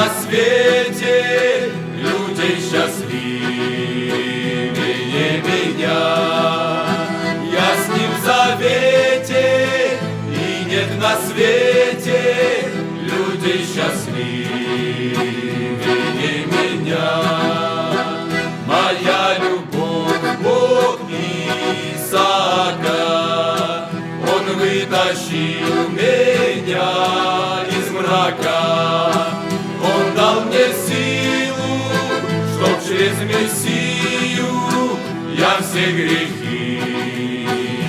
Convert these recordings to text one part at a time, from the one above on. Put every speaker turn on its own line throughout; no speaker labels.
на свете людей счастливее меня. Я с ним в завете, и нет на свете людей счастливее меня. Моя любовь, Бог Исаака, Он вытащил меня из мрака. Он дал мне силу, чтоб через Мессию я все грехи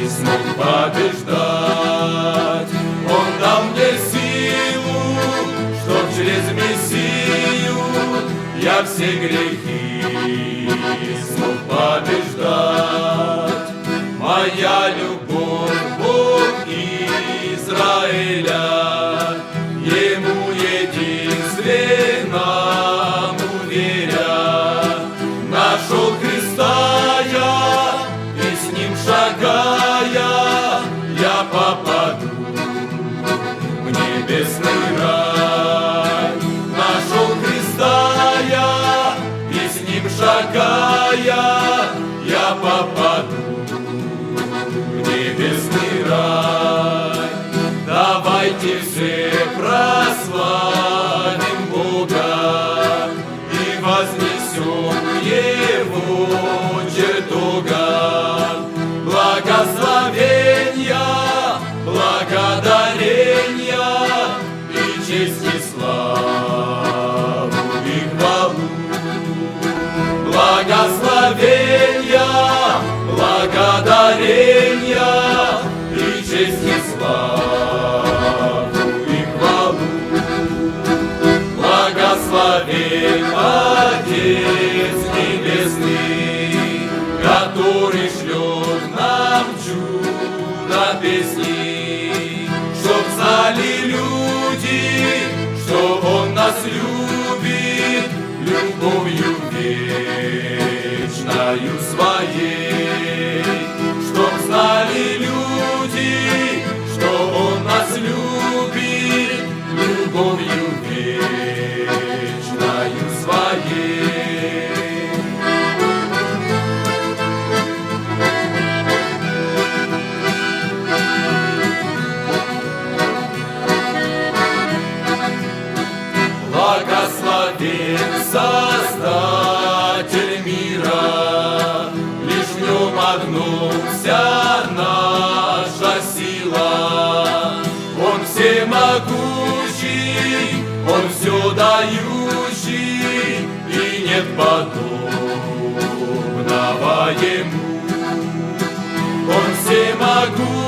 смог побеждать. Он дал мне силу, чтоб через Мессию я все грехи смог побеждать. Моя любовь, Бог Израиля, Ему единственному веря, нашел Христа я, и с Ним шагая, я попаду в небесный рай. Нашел Христа я, и с Ним шагая, я попаду в небесный рай. Давайте все прославим Бога и вознесем Его чертогам благословения, благодарения и честь и славу и хвалу. Благословения, благодарения и честь и славу и хвалу. Благословен Отец Небесный, который шлет нам чудо песни, чтоб знали люди, что Он нас любит любовью вечною Своей. Чтоб знали люди, что Он нас любит любовью вечною Своей. Благословен Создатель мира, лишь в Нем одном вся наша сила. Он всемогущий, Он все дающий, и нет подобного Ему. Он всемогущий,